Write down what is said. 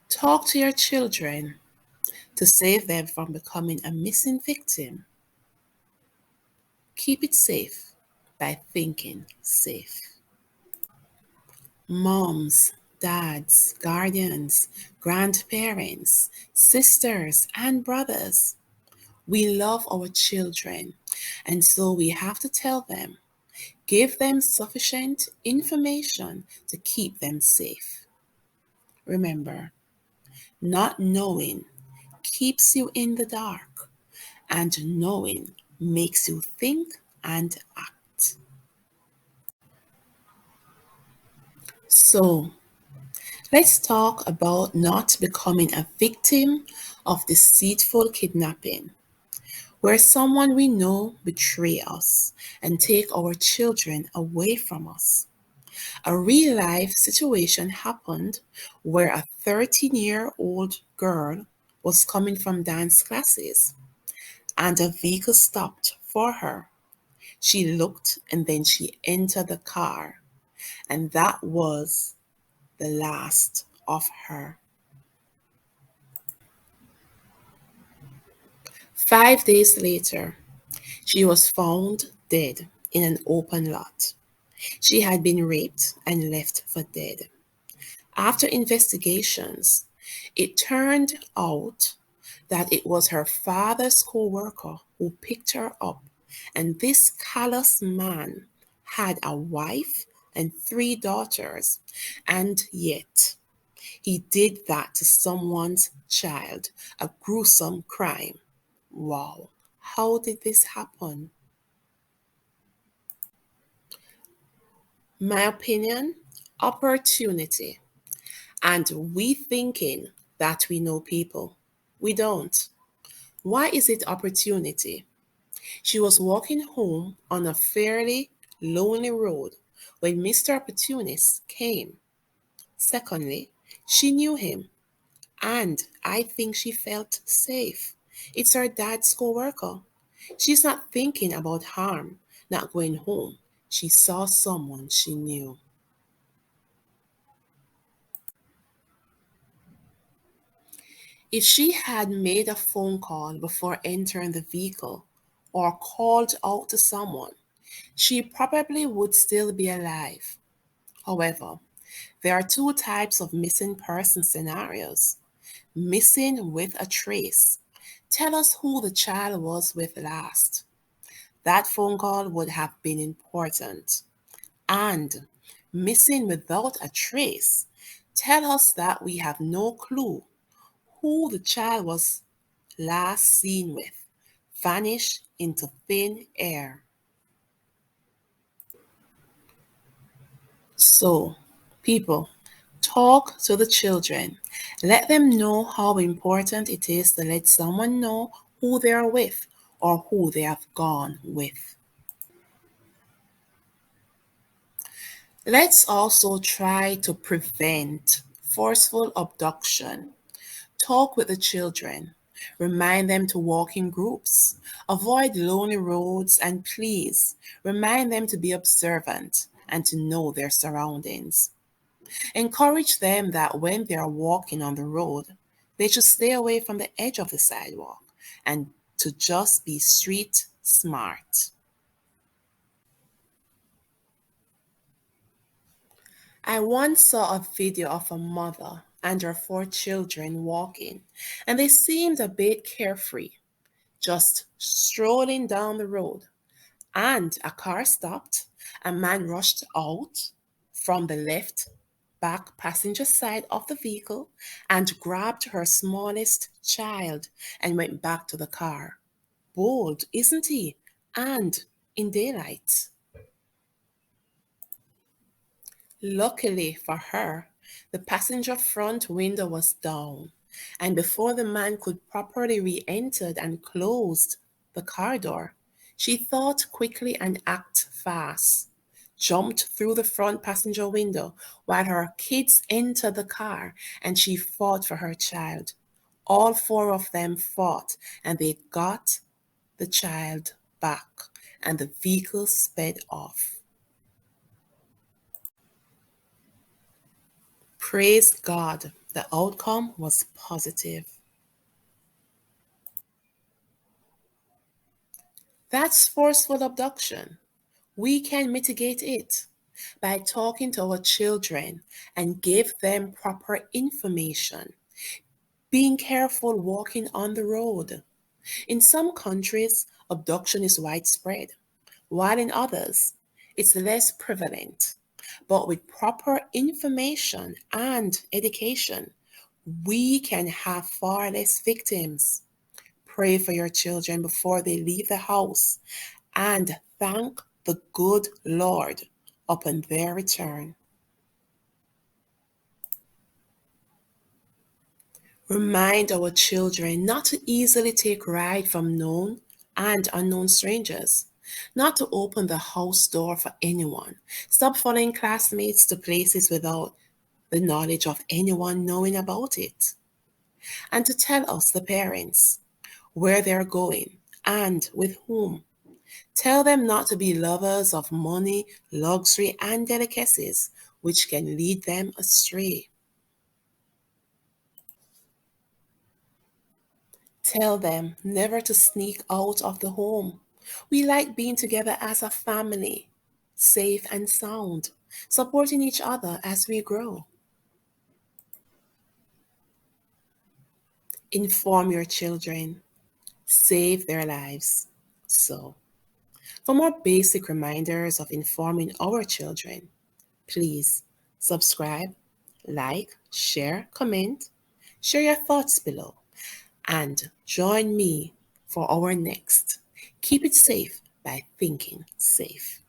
Talk to your children to save them from becoming a missing victim. Keep it safe by thinking safe. Moms, dads, guardians, grandparents, sisters, and brothers. We love our children, and so we have to tell them, give them sufficient information to keep them safe. Remember, not knowing keeps you in the dark, and knowing makes you think and act. So, let's talk about not becoming a victim of deceitful kidnapping, where someone we know betray us and take our children away from us. A real life situation happened where a 13-year-old girl was coming from dance classes and a vehicle stopped for her. She looked and then she entered the car, and that was the last of her. 5 days later, she was found dead in an open lot. She had been raped and left for dead. After investigations, it turned out that it was her father's co-worker who picked her up, and this callous man had a wife and 3 daughters, and yet he did that to someone's child, a gruesome crime. Wow, how did this happen? My opinion, opportunity. And we thinking that we know people. We don't. Why is it opportunity? She was walking home on a fairly lonely road when Mr. Opportunist came. Secondly, she knew him, and I think she felt safe. It's her dad's co-worker. She's not thinking about harm, not going home. She saw someone she knew. If she had made a phone call before entering the vehicle or called out to someone, she probably would still be alive. However, there are two types of missing person scenarios: missing with a trace. Tell us who the child was with last. That phone call would have been important. And missing without a trace. Tell us that we have no clue who the child was last seen with, vanish into thin air. So, people, talk to the children. Let them know how important it is to let someone know who they are with or who they have gone with. Let's also try to prevent forceful abduction. Talk with the children. Remind them to walk in groups. Avoid lonely roads, and please remind them to be observant and to know their surroundings. Encourage them that when they are walking on the road, they should stay away from the edge of the sidewalk and to just be street smart. I once saw a video of a mother and her 4 children walking, and they seemed a bit carefree, just strolling down the road. And a car stopped. A man rushed out from the left back passenger side of the vehicle and grabbed her smallest child and went back to the car. Bold, isn't he? And in daylight. Luckily for her, the passenger front window was down, and before the man could properly re-enter and closed the car door, she thought quickly and acted fast, jumped through the front passenger window while her kids entered the car, and she fought for her child. All 4 of them fought, and they got the child back, and the vehicle sped off. Praise God. The outcome was positive. That's forceful abduction. We can mitigate it by talking to our children and give them proper information. Being careful walking on the road. In some countries, abduction is widespread, while in others, it's less prevalent. But with proper information and education, we can have far less victims. Pray for your children before they leave the house and thank the good Lord upon their return. Remind our children not to easily take ride from known and unknown strangers, not to open the house door for anyone. Stop following classmates to places without the knowledge of anyone knowing about it. And to tell us, the parents, where they're going and with whom. Tell them not to be lovers of money, luxury, and delicacies, which can lead them astray. Tell them never to sneak out of the home. We like being together as a family, safe and sound, supporting each other as we grow. Inform your children, save their lives. So, for more basic reminders of informing our children, please subscribe, like, share, comment, share your thoughts below, and join me for our next. Keep it safe by thinking safe.